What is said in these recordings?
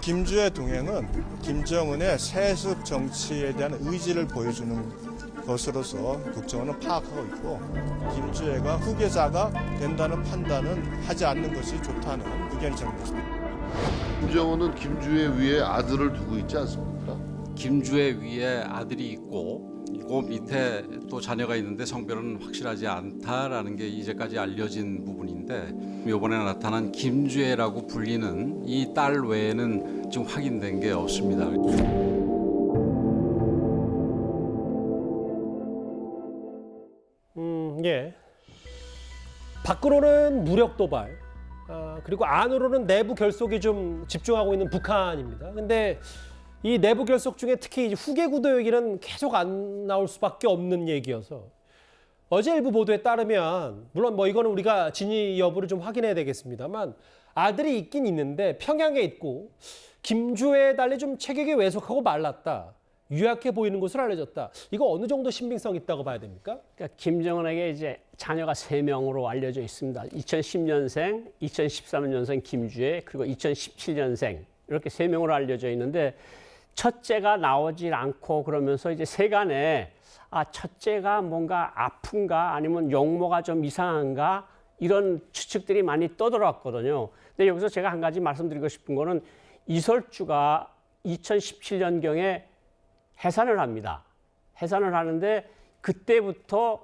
김주의 동행은 김정은의 세습 정치에 대한 의지를 보여주는 것으로서 국정원은 파악하고 있고 김주애가 후계자가 된다는 판단은 하지 않는 것이 좋다는 의견이 전해졌습니다. 김정은은 김주애 위에 아들을 두고 있지 않습니까? 김주애 위에 아들이 있고 그 밑에 또 자녀가 있는데 성별은 확실하지 않다라는 게 이제까지 알려진 부분인데 이번에 나타난 김주애라고 불리는 이 딸 외에는 지금 확인된 게 없습니다. 예. 밖으로는 무력 도발, 그리고 안으로는 내부 결속이 좀 집중하고 있는 북한입니다. 근데 이 내부 결속 중에 특히 이제 후계 구도 얘기는 계속 안 나올 수밖에 없는 얘기여서 어제 일부 보도에 따르면 물론 뭐 이거는 우리가 진위 여부를 좀 확인해야 되겠습니다만 아들이 있긴 있는데 평양에 있고 김주애에 달리 좀 체격이 왜소하고 말랐다. 유약해 보이는 것으로 알려졌다. 이거 어느 정도 신빙성 있다고 봐야 됩니까? 그러니까 김정은에게 이제 자녀가 3명으로 알려져 있습니다. 2010년생, 2013년생 김주애, 그리고 2017년생 이렇게 3명으로 알려져 있는데 첫째가 나오질 않고 그러면서 이제 세간에 첫째가 뭔가 아픈가 아니면 용모가 좀 이상한가 이런 추측들이 많이 떠들어왔거든요. 근데 여기서 제가 한 가지 말씀드리고 싶은 거는 이설주가 2017년경에 해산을 합니다. 해산을 하는데 그때부터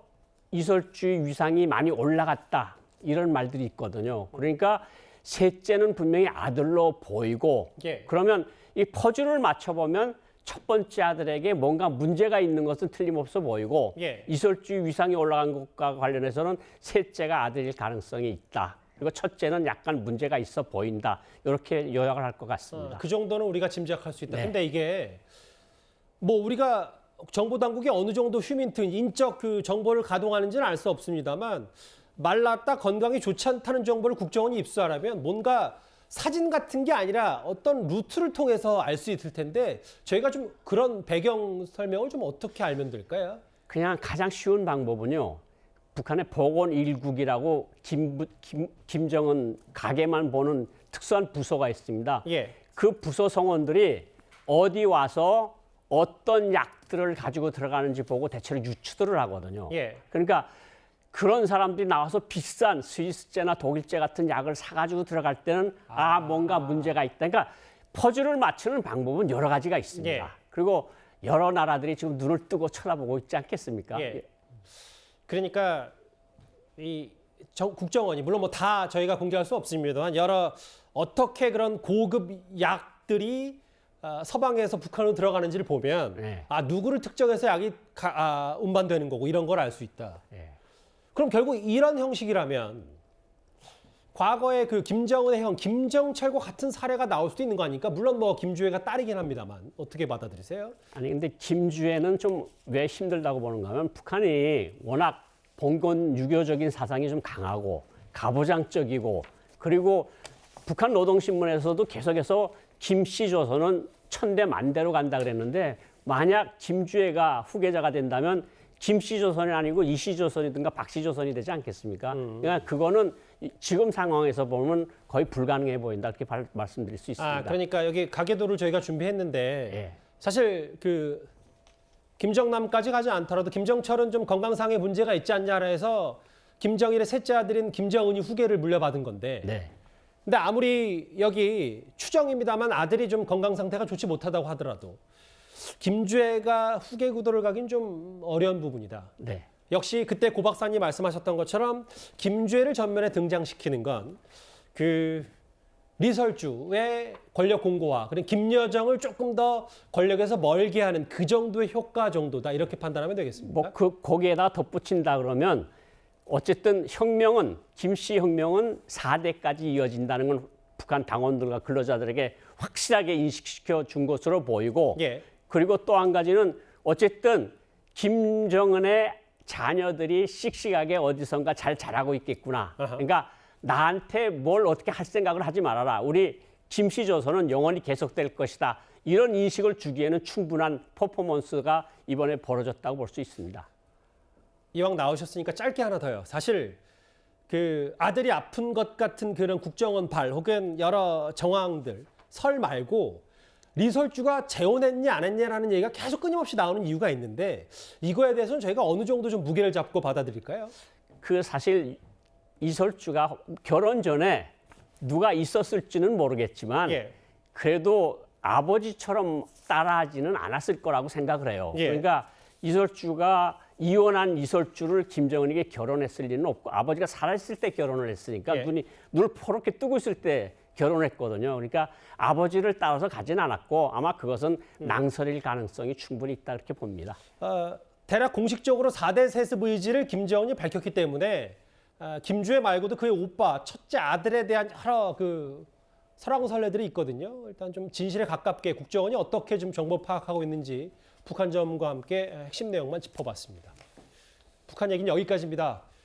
이설주의 위상이 많이 올라갔다. 이런 말들이 있거든요. 그러니까 셋째는 분명히 아들로 보이고 예. 그러면 이 퍼즐을 맞춰보면 첫 번째 아들에게 뭔가 문제가 있는 것은 틀림없어 보이고 예. 이설주의 위상이 올라간 것과 관련해서는 셋째가 아들일 가능성이 있다. 그리고 첫째는 약간 문제가 있어 보인다. 이렇게 요약을 할 것 같습니다. 그 정도는 우리가 짐작할 수 있다. 네. 근데 이게 뭐 우리가 정보 당국이 어느 정도 휴민트, 인적 그 정보를 가동하는지는 알 수 없습니다만 말랐다, 건강이 좋지 않다는 정보를 국정원이 입수하려면 뭔가 사진 같은 게 아니라 어떤 루트를 통해서 알 수 있을 텐데 저희가 좀 그런 배경 설명을 좀 어떻게 알면 될까요? 그냥 가장 쉬운 방법은요. 북한의 보건1국이라고 김정은 가게만 보는 특수한 부서가 있습니다. 예. 그 부서 성원들이 어디 와서 어떤 약들을 가지고 들어가는지 보고 대체로 유추들을 하거든요. 예. 그러니까 그런 사람들이 나와서 비싼 스위스제나 독일제 같은 약을 사가지고 들어갈 때는 뭔가 문제가 있다. 그러니까 퍼즐을 맞추는 방법은 여러 가지가 있습니다. 예. 그리고 여러 나라들이 지금 눈을 뜨고 쳐다보고 있지 않겠습니까? 예. 그러니까 이 국정원이 물론 뭐 다 저희가 공개할 수 없습니다만 여러 어떻게 그런 고급 약들이 서방에서 북한으로 들어가는지를 보면 네. 누구를 특정해서 약이 운반되는 거고 이런 걸 알 수 있다. 예. 그럼 결국 이런 형식이라면 과거에 그 김정은의 형 김정철과 같은 사례가 나올 수도 있는 거 아닙니까? 물론 뭐 김주애가 딸이긴 합니다만 어떻게 받아들이세요? 아니 근데 김주애는 좀 왜 힘들다고 보는가 하면 북한이 워낙 봉건 유교적인 사상이 좀 강하고 가부장적이고 그리고 북한 노동신문에서도 계속해서 김씨 조선은 천대 만대로 간다 그랬는데 만약 김주애가 후계자가 된다면 김씨 조선이 아니고 이씨 조선이든가 박씨 조선이 되지 않겠습니까? 그러니까 그거는 지금 상황에서 보면 거의 불가능해 보인다 이렇게 말씀드릴 수 있습니다. 그러니까 여기 가계도를 저희가 준비했는데 예. 사실 그 김정남까지 가지 않더라도 김정철은 좀 건강상의 문제가 있지 않냐 해서 김정일의 셋째 아들인 김정은이 후계를 물려받은 건데 네. 근데 아무리 여기 추정입니다만 아들이 좀 건강 상태가 좋지 못하다고 하더라도 김주애가 후계 구도를 가긴 좀 어려운 부분이다. 네. 역시 그때 고 박사님 말씀하셨던 것처럼 김주애를 전면에 등장시키는 건 그 리설주의 권력 공고화, 그리고 김여정을 조금 더 권력에서 멀게 하는 그 정도의 효과 정도다 이렇게 판단하면 되겠습니까? 뭐 거기에다 덧붙인다 그러면 어쨌든 혁명은 김씨 혁명은 4대까지 이어진다는 건 북한 당원들과 근로자들에게 확실하게 인식시켜 준 것으로 보이고 예. 그리고 또 한 가지는 어쨌든 김정은의 자녀들이 씩씩하게 어디선가 잘 자라고 있겠구나. 그러니까 나한테 뭘 어떻게 할 생각을 하지 말아라. 우리 김씨 조선은 영원히 계속될 것이다. 이런 인식을 주기에는 충분한 퍼포먼스가 이번에 벌어졌다고 볼 수 있습니다. 이왕 나오셨으니까 짧게 하나 더요. 사실 그 아들이 아픈 것 같은 그런 국정원 혹은 여러 정황들 설 말고 리설주가 재혼했냐 안 했냐라는 얘기가 계속 끊임없이 나오는 이유가 있는데 이거에 대해서는 저희가 어느 정도 좀 무게를 잡고 받아들일까요? 그 사실 이설주가 결혼 전에 누가 있었을지는 모르겠지만 예. 그래도 아버지처럼 따라하지는 않았을 거라고 생각을 해요. 예. 그러니까 이설주가 이혼한 이설주를 김정은에게 결혼했을 리는 없고 아버지가 살아있을 때 결혼을 했으니까 예. 눈을 포렇게 뜨고 있을 때 결혼했거든요. 그러니까 아버지를 따라서 가진 않았고 아마 그것은 낭설일 가능성이 충분히 있다 이렇게 봅니다. 대략 공식적으로 4대 세습 의지를 김정은이 밝혔기 때문에 김주애 말고도 그의 오빠, 첫째 아들에 대한 여러 그 설왕설래들이 있거든요. 일단 좀 진실에 가깝게 국정원이 어떻게 좀 정보 파악하고 있는지 북한 전문가와 함께 핵심 내용만 짚어봤습니다. 북한 얘기는 여기까지입니다.